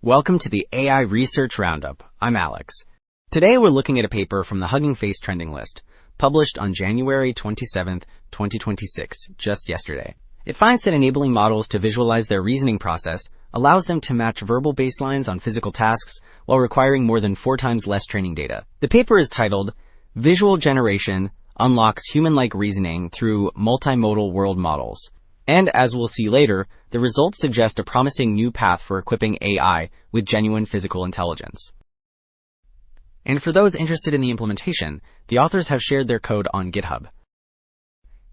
Welcome to the AI Research Roundup. I'm Alex. Today we're looking at a paper from the Hugging Face trending list, published on January 27, 2026, just yesterday. It finds that enabling models to visualize their reasoning process allows them to match verbal baselines on physical tasks while requiring more than 4 times less training data. The paper is titled, Visual Generation Unlocks Human-like Reasoning Through Multimodal World Models. And as we'll see later, the results suggest a promising new path for equipping AI with genuine physical intelligence. And for those interested in the implementation, the authors have shared their code on GitHub.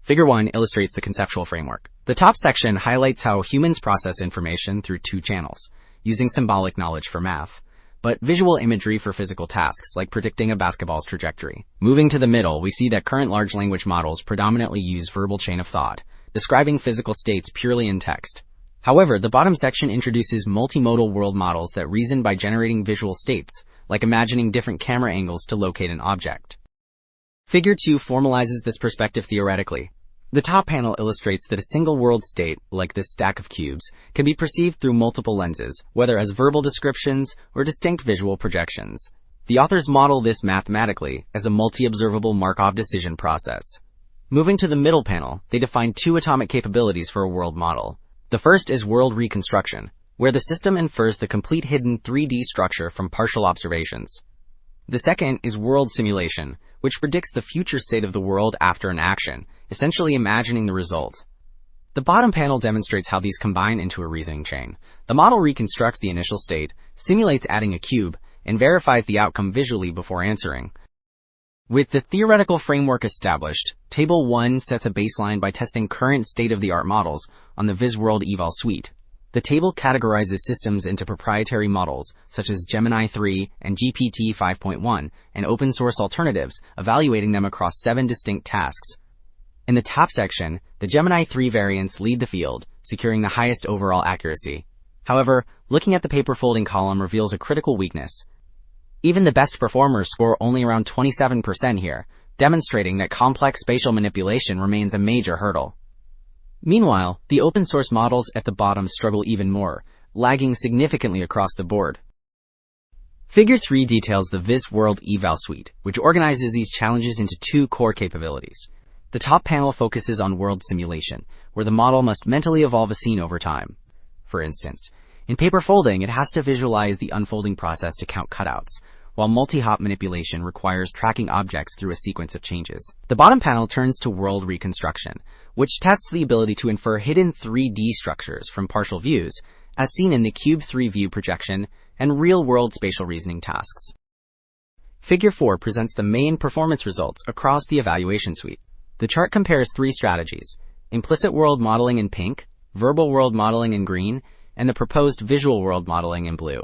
Figure 1 illustrates the conceptual framework. The top section highlights how humans process information through 2 channels, using symbolic knowledge for math, but visual imagery for physical tasks, like predicting a basketball's trajectory. Moving to the middle, we see that current large language models predominantly use verbal chain of thought, describing physical states purely in text. However, the bottom section introduces multimodal world models that reason by generating visual states, like imagining different camera angles to locate an object. Figure 2 formalizes this perspective theoretically. The top panel illustrates that a single world state, like this stack of cubes, can be perceived through multiple lenses, whether as verbal descriptions or distinct visual projections. The authors model this mathematically as a multi-observable Markov decision process. Moving to the middle panel, they define 2 atomic capabilities for a world model. The first is world reconstruction, where the system infers the complete hidden 3D structure from partial observations. The second is world simulation, which predicts the future state of the world after an action, essentially imagining the result. The bottom panel demonstrates how these combine into a reasoning chain. The model reconstructs the initial state, simulates adding a cube, and verifies the outcome visually before answering. With the theoretical framework established, Table 1 sets a baseline by testing current state-of-the-art models on the VisWorld-Eval suite. The table categorizes systems into proprietary models, such as Gemini 3 and GPT 5.1, and open-source alternatives, evaluating them across 7 distinct tasks. In the top section, the Gemini 3 variants lead the field, securing the highest overall accuracy. However, looking at the paper folding column reveals a critical weakness. Even the best performers score only around 27% here, demonstrating that complex spatial manipulation remains a major hurdle. Meanwhile, the open-source models at the bottom struggle even more, lagging significantly across the board. Figure 3 details the VisWorld-Eval suite, which organizes these challenges into 2 core capabilities. The top panel focuses on world simulation, where the model must mentally evolve a scene over time. For instance, in paper folding, it has to visualize the unfolding process to count cutouts, while multi-hop manipulation requires tracking objects through a sequence of changes. The bottom panel turns to world reconstruction, which tests the ability to infer hidden 3D structures from partial views, as seen in the Cube 3 view projection and real-world spatial reasoning tasks. Figure 4 presents the main performance results across the evaluation suite. The chart compares 3 strategies: implicit world modeling in pink, verbal world modeling in green, and the proposed visual world modeling in blue.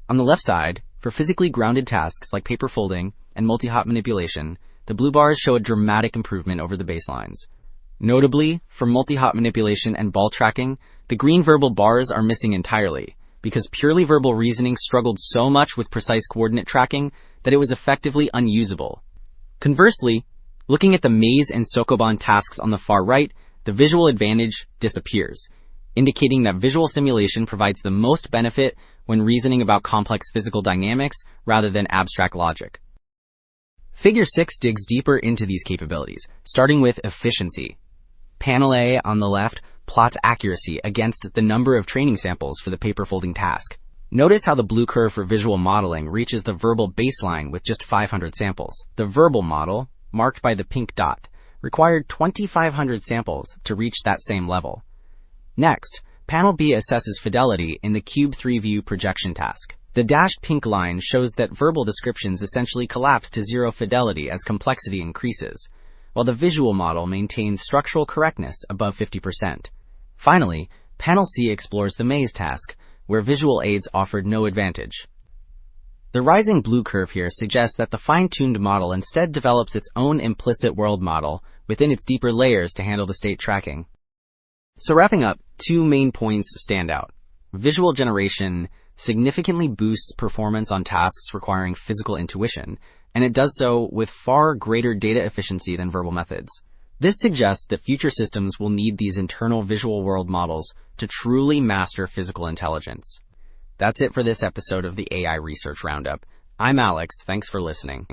On the left side, for physically grounded tasks like paper folding and multi-hop manipulation, the blue bars show a dramatic improvement over the baselines. Notably, for multi-hop manipulation and ball tracking, the green verbal bars are missing entirely, because purely verbal reasoning struggled so much with precise coordinate tracking that it was effectively unusable. Conversely, looking at the maze and Sokoban tasks on the far right, the visual advantage disappears, indicating that visual simulation provides the most benefit when reasoning about complex physical dynamics rather than abstract logic. Figure 6 digs deeper into these capabilities, starting with efficiency. Panel A on the left plots accuracy against the number of training samples for the paper folding task. Notice how the blue curve for visual modeling reaches the verbal baseline with just 500 samples. The verbal model, marked by the pink dot, required 2,500 samples to reach that same level. Next, Panel B assesses fidelity in the Cube 3 view projection task. The dashed pink line shows that verbal descriptions essentially collapse to 0 fidelity as complexity increases, while the visual model maintains structural correctness above 50%. Finally, Panel C explores the maze task, where visual aids offered no advantage. The rising blue curve here suggests that the fine-tuned model instead develops its own implicit world model within its deeper layers to handle the state tracking. So wrapping up, 2 main points stand out. Visual generation significantly boosts performance on tasks requiring physical intuition, and it does so with far greater data efficiency than verbal methods. This suggests that future systems will need these internal visual world models to truly master physical intelligence. That's it for this episode of the AI Research Roundup. I'm Alex. Thanks for listening.